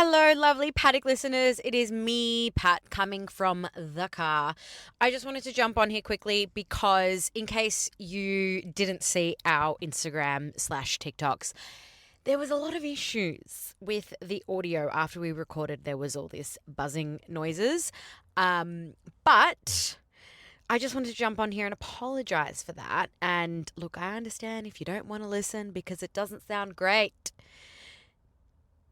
Hello, lovely Paddock listeners. It is me, Pat, coming from the car. I just wanted to jump on here quickly because, in case you didn't see our Instagram/ TikToks, there was a lot of issues with the audio after we recorded. There was all this buzzing noises. But I just wanted to jump on here and apologize for that. And look, I understand if you don't want to listen because it doesn't sound great.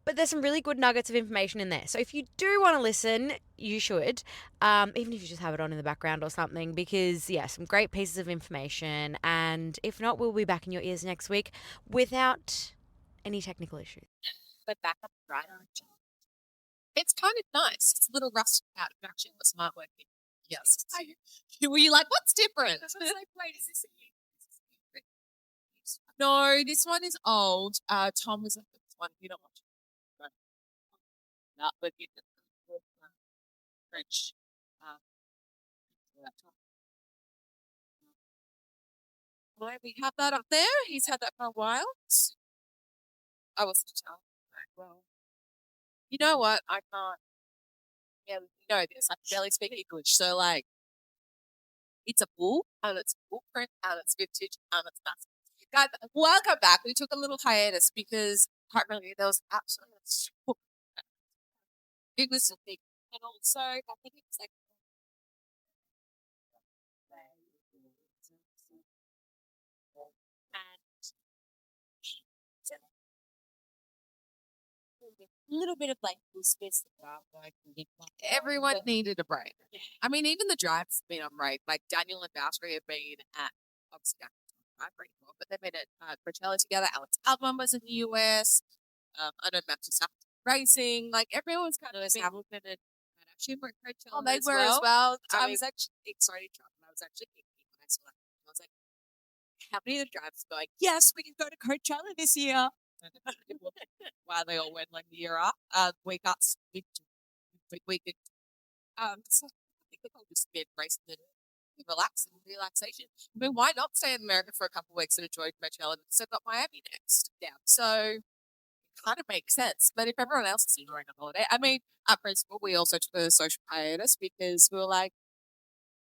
But there's some really good nuggets of information in there. So if you do want to listen, you should, even if you just have it on in the background or something, because, yeah, some great pieces of information. And if not, we'll be back in your ears next week without any technical issues. But back up right on. It's kind of nice. It's a little rusted out. It actually was smart working. Yes. Were you like, what's different? Wait, is this No, this one is old. Tom was at this one. You don't watch it. Not but you can French. Well, we have that up there. He's had that for a while. I was to tell. Well, you know what? I can't. Yeah, you know this. I can barely speak English, so like, it's a bull and it's bull print and it's vintage and it's massive. Guys, welcome back. We took a little hiatus because apparently there was absolutely it was a big, and also I think it was like and a little bit of like space. Everyone needed a break. I mean, even the drive's been on break. Like Daniel and Valtteri have been at obviously but they've been at Coachella together. Alex Albon was in the US. I know Max Verstappen racing. Like everyone's kind of Hamilton and actually were at Coachella. Oh, they were as well. I was actually sorry to interrupt. I was actually thinking when I saw that. I was like, how many of the drivers going? Yes, we can go to Coachella this year. While they all went like the year up, we got we could so I think they'll just be racing and relaxation. I mean, why not stay in America for a couple of weeks and enjoy Coachella and set up Miami next? Yeah, so it kind of makes sense. But if everyone else is enjoying a holiday, I mean, at principal, we also took a social hiatus because we were like,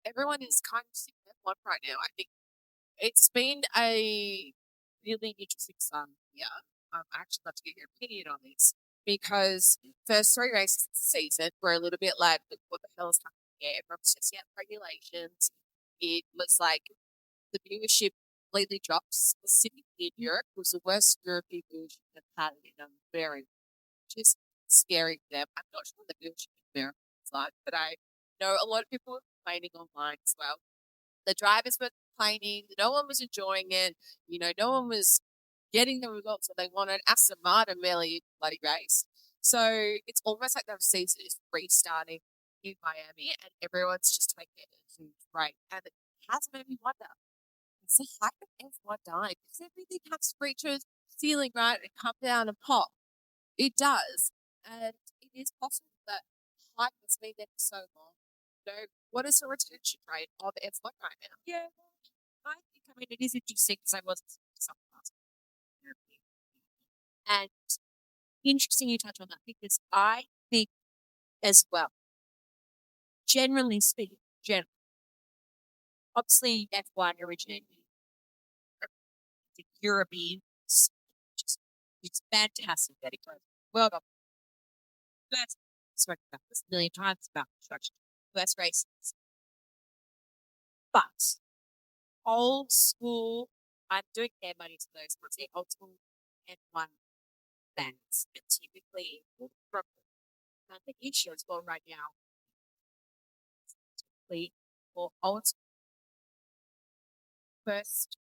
everyone is kind of sick of one right now. I think it's been a really interesting year. I actually love to get your opinion on this because first three races of the season were a little bit like, what the hell is happening here? Everyone's just regulations. It was like the viewership completely dropped. Specifically in Europe was the worst European viewership they've had in a very just scary for them. I'm not sure the viewership in America is like, but I know a lot of people were complaining online as well. The drivers were complaining. No one was enjoying it. You know, no one was getting the results that they wanted. Aston Martin barely bloody race. So it's almost like the season is restarting in Miami and everyone's just taking it as great. And it has made me wonder, is the hype of F1 dying? Because everything has to reach a ceiling, right, and come down and pop. It does. And it is possible that hype has been there for so long. So what is the retention rate of F1 right now? Yeah, I mean, it is interesting because I wasn't something last year. And interesting you touch on that because I think as well, generally speaking, obviously F1 originated in European, it's fantastic that it goes well. That's spoken about this a million times about construction, first races, but old school. I'm doing air money to those ones. The old school F1 fans, and typically from the issue as well right now. For old first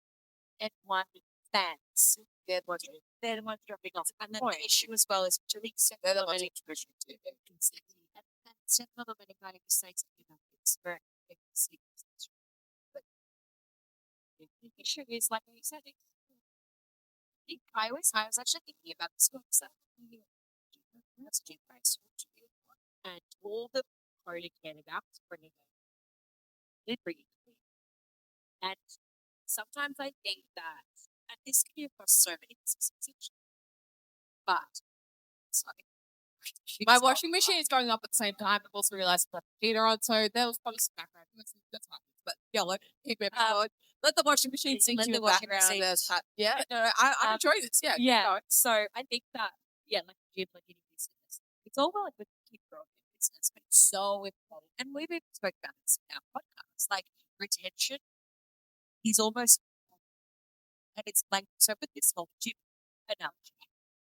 F1 fans, they're the ones dropping off. And then the issue as well is to accept they're the ones introducing to and accept other many kind of mistakes that it's very but the issue is like you said, I was actually thinking about this one. So that's a price and all the party can about bringing it bringing and sometimes I think that and this can be across so many businesses, but sorry, My washing machine is going up at the same time. I've also realised I put the heater on, so there was probably some background. That's fine. But yellow, keep it going. Let the washing machine sink let you the in washing the background. machine- Yeah, no, I'm enjoying this. Yeah, keep going. So I think that like gym, like any business, it's all well like with keep growing your business, but it's so important. And we've even spoken about this in our podcast. Like retention is almost, and it's like so with this whole gym analogy,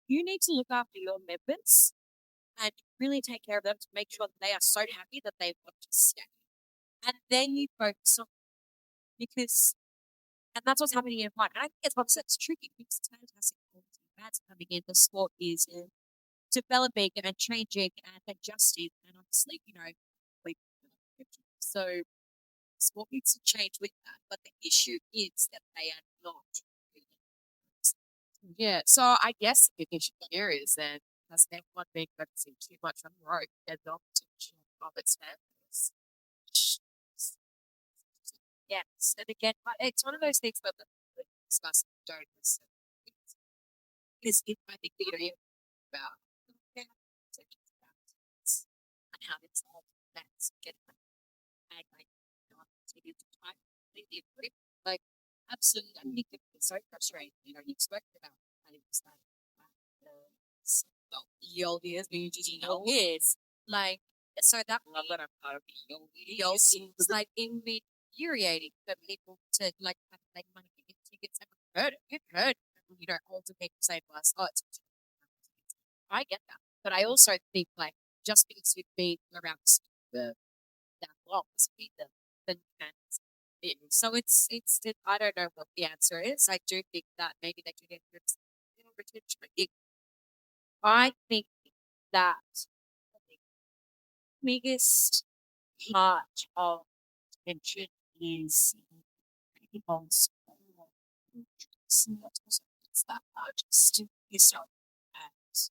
you need to look after your members and really take care of them to make sure that they are so happy that they want to stay. And then you focus on because, and that's what's happening in flight. And I think it's what's it's tricky because it's fantastic quality fans coming in. The sport is developing and changing and adjusting. And obviously, so sport needs to change with that. But the issue is that they are not really. Yeah, so I guess the issue here is that has everyone been focusing too much on growth and not potential of its members. Yes, and again, it's one of those things that we discuss don't listen. Because if I think about and how it's all that's get and take it to time, completely agree. Like absolutely, I think it's so frustrating. You spoke about how it was the old years, being old years, like so that love that I'm part of the old years was like infuriating for people to like have to make money to get tickets. You've heard, older people say to us, "Oh, it's." I get that, but I also think like just because you've been around the that long doesn't mean the fans. So it's I don't know what the answer is. I do think that maybe they do get retention. I think that the biggest part of retention is on school. It's that largest historic and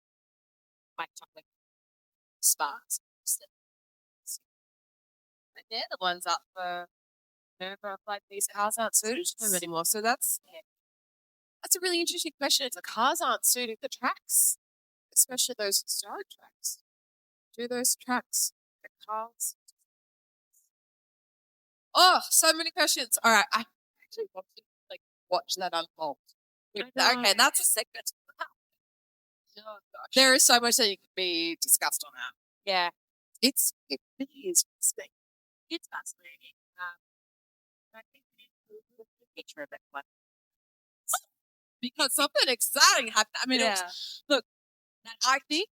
my topic sparks. And they're the ones up for like these cars aren't suited to them anymore. So that's a really interesting question. It's like cars aren't suited to tracks, especially those historic tracks. Do those tracks the cars? Oh, so many questions. All right, I actually want to watch that unfold. Okay, that's a segment. Oh, gosh. There is so much that you could be discussed on that. Yeah, it really is fascinating. it's fascinating. I think the picture of it one. Because something exciting happened. I mean, look, I think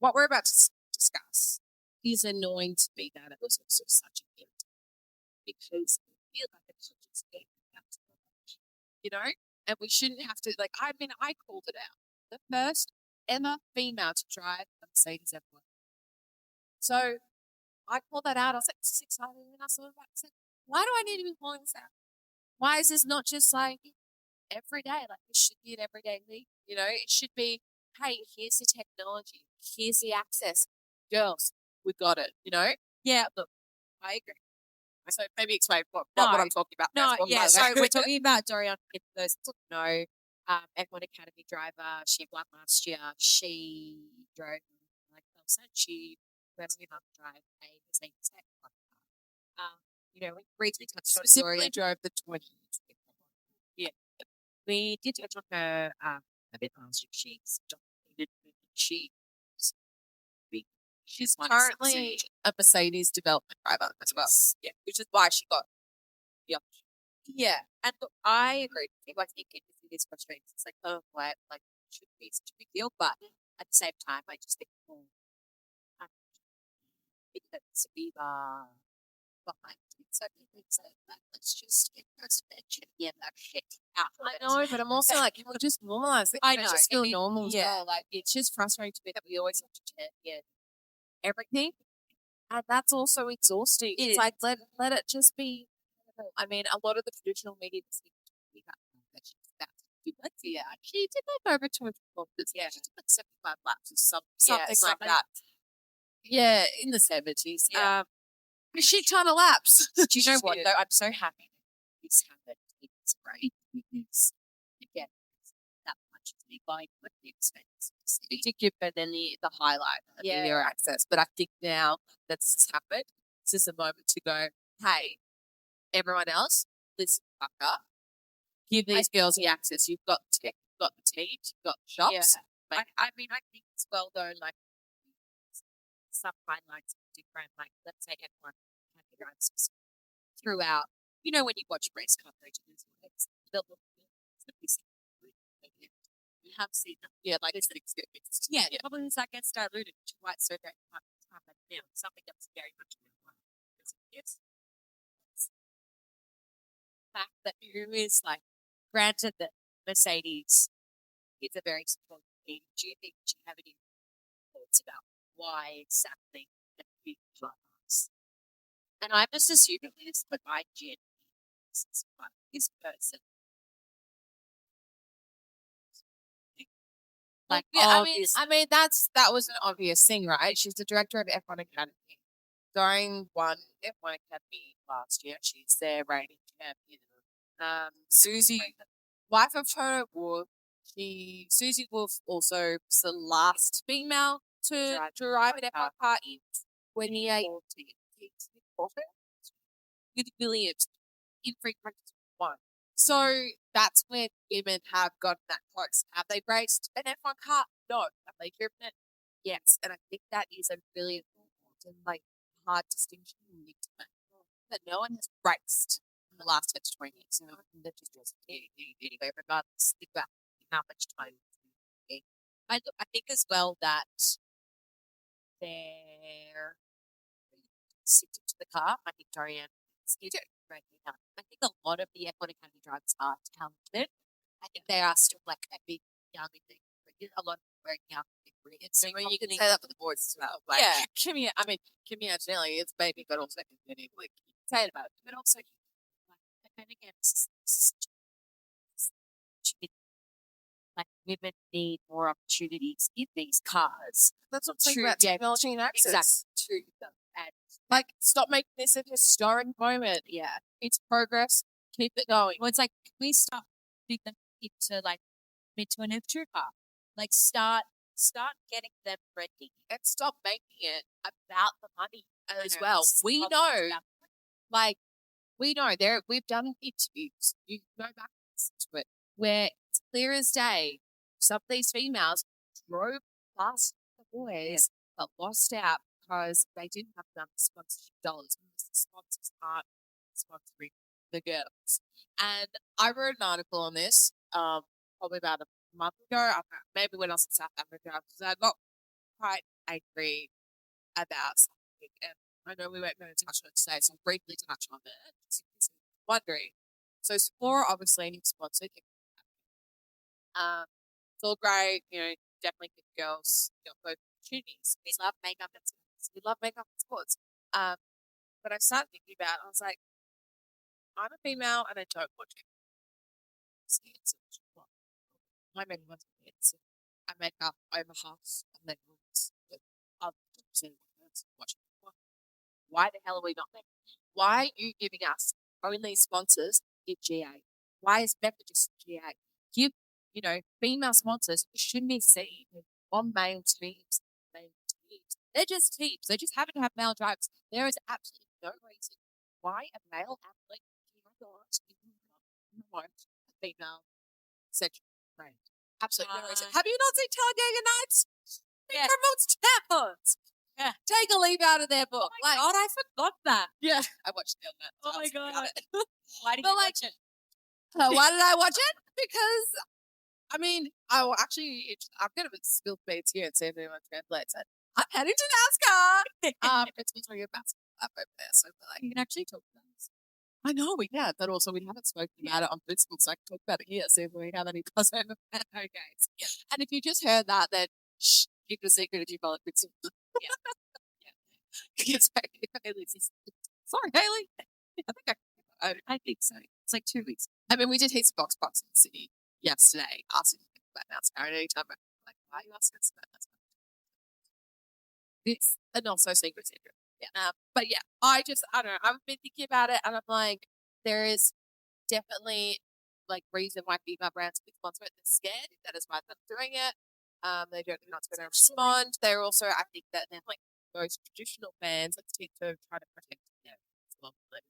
what we're about to discuss is annoying to me that it was also such a gift because I feel like it's just getting and we shouldn't have to I called it out. The first ever female to drive a Mercedes F1. So I called that out. I was like, this is exciting. And I saw it. I said, why do I need to be calling this out? Why is this not just like every day? Like it should be an everyday thing. It should be, hey, here's the technology. Here's the access. Girls, we got it. Yeah, look, I agree. So maybe explain what I'm talking about. No, yeah. So we're talking about Dorian. Those no, F1 Academy driver. She won last year. She drove like said. She went on to drive a Mercedes F1 car. We briefly touched on Specifically drove the 20. Yeah, we did touch on her a bit last year. She's currently a Mercedes development driver as well. Yeah, which is why she got the option. Yeah, and look, I agree with you. I think it is frustrating. It's like, oh, what? Like, it should be such a big deal, but at the same time, I just think, because we are behind it, so people say that let's just get presidential, that shit out. I know, but I'm also like, can we just normalize it? I know, just feel normal. Yeah, like it's just frustrating to me that we always have to everything, and that's also exhausting. It's like let it just be. I mean, a lot of the traditional media seem to be that she's about to do it. Yeah, she did like over 200 kilometers. Yeah, she did like 75 laps or something like that. Yeah, in the 70s. Yeah, a shit ton of laps. Do you know what though? I'm so happy this happened. It's great because again, that much be buying what the expense. It did give her then the highlight of the Yeah. Euro access. But I think now that this has happened, it's just a moment to go, hey, everyone else, listen fuck up. Give these girls the access. You've got the tech, you've got the teams, you've got the shops. I mean, I think as well though, like some highlights are different. Like let's say F1 can be run throughout. You know, when you watch race coverage, it's you have seen them. Yeah, like it's experience. Yeah, probably that gets diluted to why it's so great to have that now. Something that's very much it's the fact that who is like granted that Mercedes is a very strong team. Do you think you have any thoughts about why exactly the big partners? And I'm just assuming this, but I genuinely this person. Like, yeah, I mean that was an obvious thing, right? She's the director of F1 Academy. Doreen won F1 Academy last year. She's their reigning champion. Susie, wife of her, Wolf. Susie Wolf also was the last female to drive an F1 car in 2018. With Williams in free practice one. So that's when women have gotten that close. Have they raced an F1 car? No. Have they driven it? Yes. And I think that is a really important, like, hard distinction you need to make. That no one has raced in the last 10 to 20 years. You know, they're just anyway, regardless of how much time. I think as well that they're sitting to the car. I think Dorian is breaking out. I think a lot of the F1 Academy drivers are talented. I think they are still like a big young thing. A lot of very young. So you can say that for the boys as well. Like, yeah. Kimi Antonelli, it's baby, but also like, say it about it. But also, like, then again, like women need more opportunities in these cars. That's what I'm saying about technology and access. Exactly. To them. And like, stop making this a historic moment. yeah, It's progress. Keep it going. well, it's like we start big them into like mid to an F2 car. Like start getting them ready And stop making it about the money as know, well. it's We not know, about- like, we've done interviews. You can go back and listen to it, where it's clear as day. Some of these females drove past the boys, but lost out because they didn't have enough sponsorship dollars. Because the sponsors aren't sponsoring the girls. And I wrote an article on this, probably about a month ago. I don't know, maybe when I was in South Africa, because I got quite angry about something. And I know we weren't going to touch on it today, so I'll briefly touch on it. Just in case you're wondering. So Sephora obviously needs sponsored. It's all great, definitely give girls both opportunities. We love makeup and sports. We love makeup and sports. But I started thinking about it, I was like, I'm a female and I don't watch it. My makeup was I make up over half of my makeup with other watching. Why the hell are we not making? Why are you giving us only sponsors in GA? Why is Becca just GA? Give, female sponsors shouldn't be seen on male teams. They're just teams. They just happen to have male drivers. There is absolutely no reason why a male athlete cannot promote a female section brand. Absolutely no reason. Have you not seen Talladega Nights? He promotes tampons. Yeah. Take a leaf out of their book. Oh my God, I forgot that. Yeah. I watched it on that. Oh my God. Why did you watch it? Why did I watch it? Because, I will actually, I'm going to spill beads here and see if anyone translates it. I'm heading to NASCAR. It's between a basketball up over there, so you can actually talk about this. I know we have, but also we haven't spoken about it on Facebook, so I can talk about it here, see if we have any crossover. Okay. Yeah. And if you just heard that, then shh, keep the secret if you follow it. Yeah. Sorry, Haley. I think so. It's like 2 weeks. We did heaps of box in the city yesterday, asking about NASCAR. And anytime I'm like, why are you asking us about NASCAR? It's a not so secret. Yeah. But yeah, I don't know. I've been thinking about it, and I'm like, there is definitely like reason why female brands will sponsor it. They're scared. That is why they're not doing it. They don't know not going to respond. They're also, I think that they're like most traditional fans like to try to protect them as well. But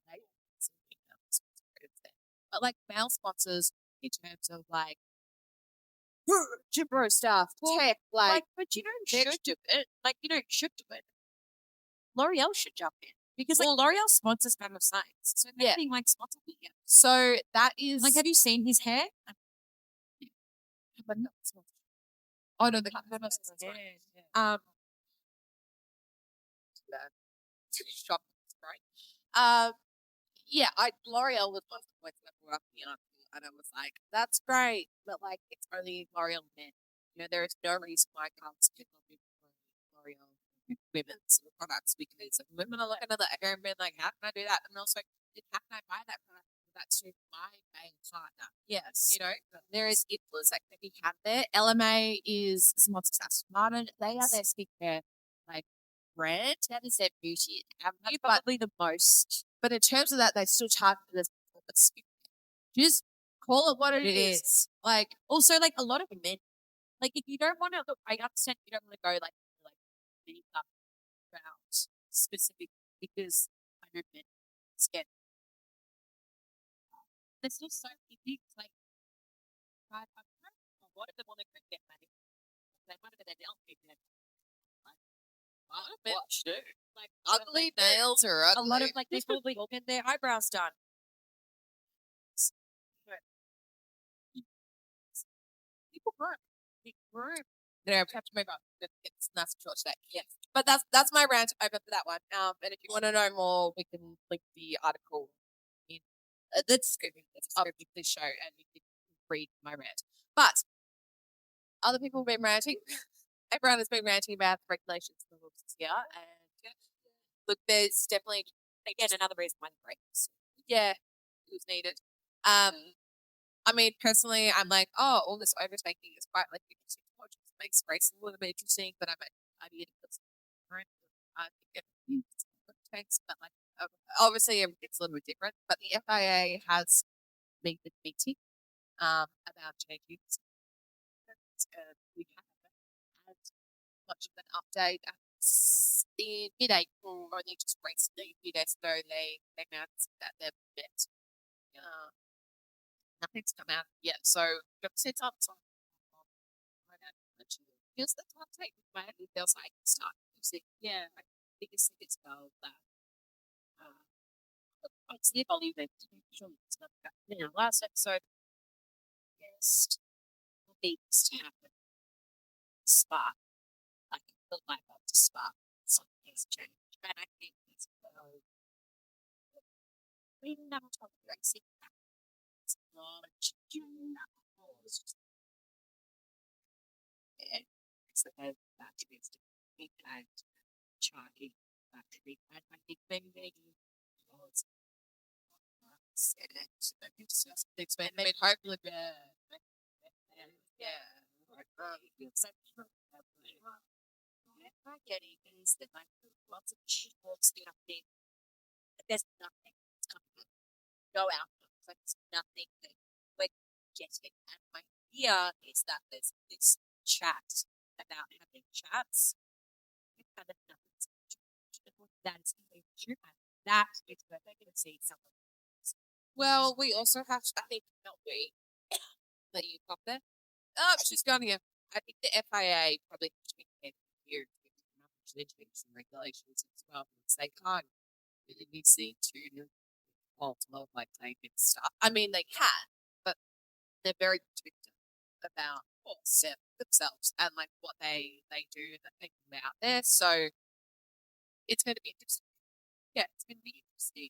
like male sponsors in terms of like Gibro stuff, tech, like but you don't should do it. Like you don't should do it. L'Oreal should jump in because like L'Oreal sponsors Man of Science, so anything like sponsor me. So that is Like, have you seen his hair? But not sponsor. Oh no, the shop, right? Yeah, L'Oreal was one of the points that I brought up in the article, and I was like, that's great, but like it's only L'Oreal men. You know, there is no reason why can't people do L'Oreal women's products because women are looking at that and being like, how can I do that? And also, how can I buy that product that suits my main partner? Yes, you know, there is influence that can be had there. LMA is Smart Success Martin. They are their skincare like brand. That is their beauty. And probably the most. But in terms of that, they still charge for this performance skincare. Just call it what it is. Like Also, like a lot of men, like if you don't want to look, I understand you don't want to go like makeup rounds specific because I know men scared. There's just so many things like I don't know what if they want to go get money. They might have been an outfit then. Like, what do? Like ugly nails or ugly. a lot of like they probably get their eyebrows done. People groom. They groom. You know, we have to move on. It's nice and short today. Yes. But that's my rant over for that one. And if you want to know more, we can link the article in the description of this show and you can read my rant. But other people have been ranting. Everyone has been ranting about the regulations for the this year. And look, there's definitely Again, another reason why the breaks. yeah, it was needed. I mean, personally, I'm like, oh, all this overtaking is quite like interesting to watch. It makes racing a little bit interesting, but I'm idea because I think it takes, but like obviously it's a little bit different. But the FIA has made the meeting about changing. We haven't had much of an update. In mid-April, or they just recently, a few days ago, they announced that they've met. Nothing's come out yet, so got to set up some. Feels the time take it feels like start music. Yeah, I think it's well that. It's the volume of stuff that last episode. Yes, needs to happen. Spark, like the light bulb to spark. Something's changed, and I think it's we never talk about it. It's large. It's the head batteries to be and charging battery. And I think maybe was maybe hopefully I'm getting is that like lots of cheapboards do nothing. There's nothing that's coming go out. Like there's nothing that we're getting. And my idea is that there's this chat about having chats. And then nothing's that is true. That is where they're going to see something. well, we also have to, I think, not we, let you pop there. Oh, she's gone here. I think the FIA probably has to be here to some regulations as well. Because they can't really be seen to fault of like taking stuff. I mean, they can, but they're very restrictive about themselves and like what they do and the thing out there. So it's going to be interesting. Yeah, it's going to be interesting.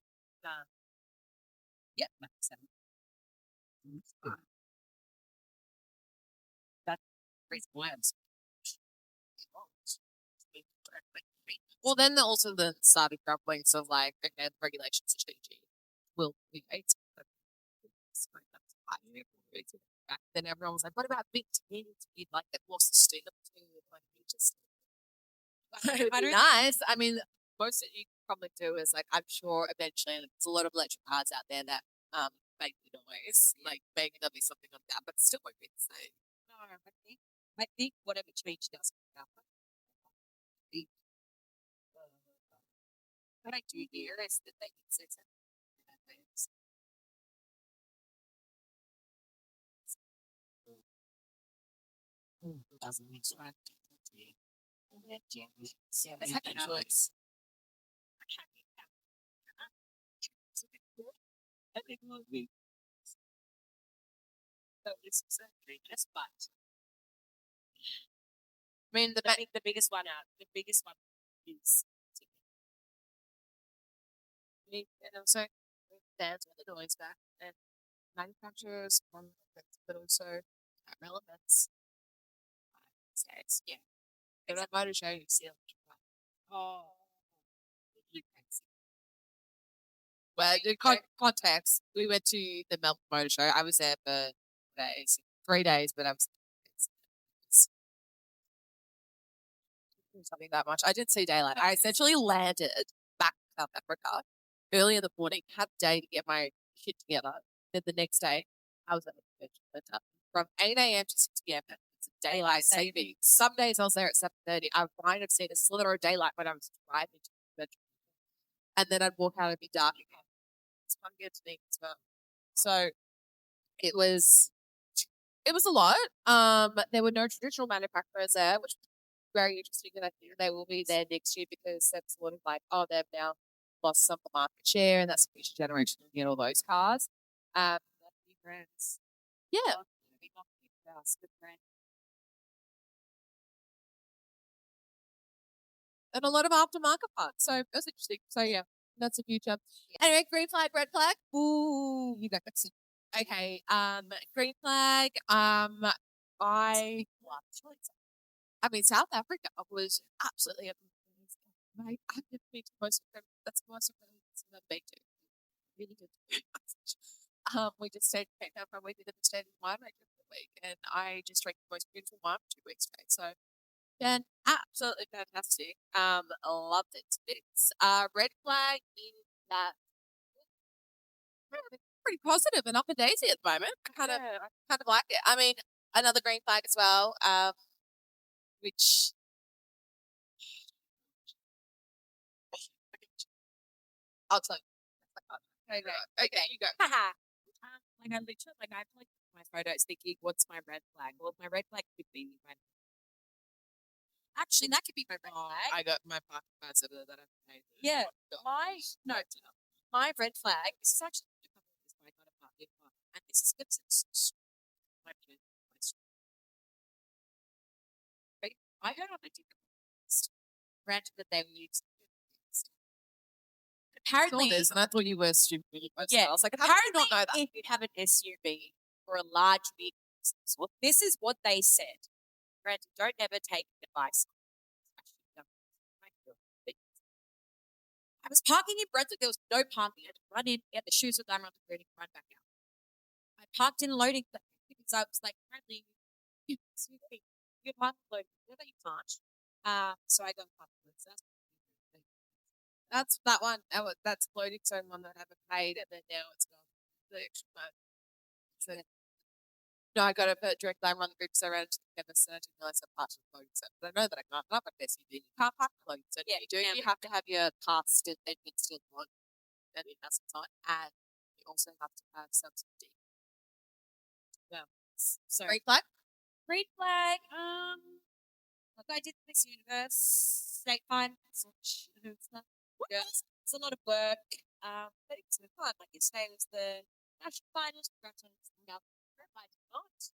Yeah, makes sense. That's plans. Well, then also the starting grumblings of like, okay, the regulations are changing. Will we wait? Back then, everyone was like, "What about big teams? You'd like that more sustainable too?" Like, just it'd be nice. I mean, most that you can probably do is like, I'm sure eventually there's a lot of electric cars out there that make the noise. Like maybe there'll be something like that, but still won't be the same. No, I think whatever change does happen. What I do hear is that they can say something. Doesn't mean so. That's a good choice. I think it will be. So this is a greatest part. I mean, The biggest one out. The biggest one is and also stands with the noise back and manufacturers on but also relevance. Says, yeah. But that motor show you see. oh. Well, in context, we went to the Melbourne Motor Show. I was there for days, 3 days, but I was something that much. I didn't see daylight. I essentially landed back to South Africa early in the morning, had the day to get my shit together. Then the next day, I was at the convention center from 8 a.m. to 6 p.m. It's a daylight saving. Some days I was there at 7:30. I might have seen a slither of daylight when I was driving to the convention. And then I'd walk out and be dark again. It's fun to me as well. So it was a lot. There were no traditional manufacturers there, which was very interesting, and I think they will be there next year because that's sort of like, oh, they've now lost some of the market share, and that's the future generation to get all those cars. New brands. Yeah. And a lot of aftermarket parts. So it was interesting. So yeah, that's the future. Anyway, green flag, red flag. Ooh, you go next. Okay. Green flag. I mean, South Africa was absolutely amazing. I've never been to most of them. That's the most of them I've been to. Really good. We just stayed in Cape Town. We did the state in wine making for the week, and I just drank the most beautiful wine for 2 weeks straight. So, yeah, absolutely fantastic. Loved it. It's red flag in that pretty positive and up and daisy at the moment. I kind of like it. I mean, another green flag as well. Which I'll tell you. Okay, you go. Like I literally, like I like my photos thinking, what's my red flag? Well, my red flag could be my. Actually, that could be my red flag. I got my parking pass over there that I've paid. Yeah, my red flag. This is actually a couple of years ago. I got a parking car, and this is my opinion. I heard on the granted that they were using. Apparently, and I thought you were stupid. Yeah, I was like, apparently, not know that? if you have an SUV or a large vehicle, well, this is what they said. Granted, don't ever take advice. I was parking in Brunswick. There was no parking. I had to run in, get the shoes with them on the grid, and run back out. I parked in loading because I was like, apparently, you park loading. No, you can't. So I got parked. That's that one. That's loading zone one that I haven't paid, and then now it's gone the extra month. So, no, I got a direct line run the group so around to the chemist, and I didn't realize I parked in the loading zone. But I know that I can't. Not my best you can't park in the loading zone. Yeah, you do. You have to have your car still on, and it has on, and you also have to have some D. Well, so green flag. Green flag. Look, I did Miss Universe state finals, which it's a lot of work. But it's been fun. Like yesterday was the national finals. Congrats on now. I did not.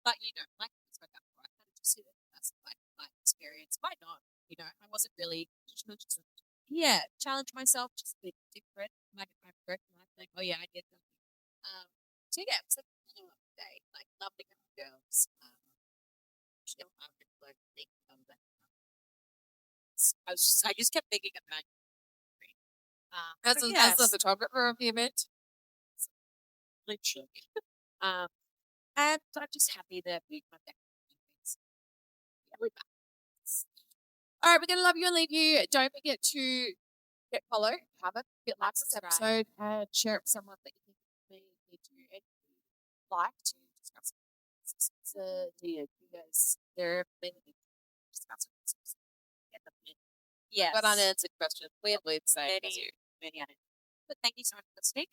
But like I spoke up before, I kind of just see that that's like my experience. Might not. I wasn't really challenge myself, just a bit different. Like my work life, like oh yeah, I did that. So yeah, it's like day, like lovely girls. I just kept thinking about As the photographer of the event. literally. And I'm just happy that we got that. All right, we're gonna love you and leave you. Don't forget to hit follow, comment, hit like this episode, and share it with someone that you think would be like to discuss the because there have been discussing in the Yes. but unanswered questions. We have we'd say many unanswered. But thank you so much for listening.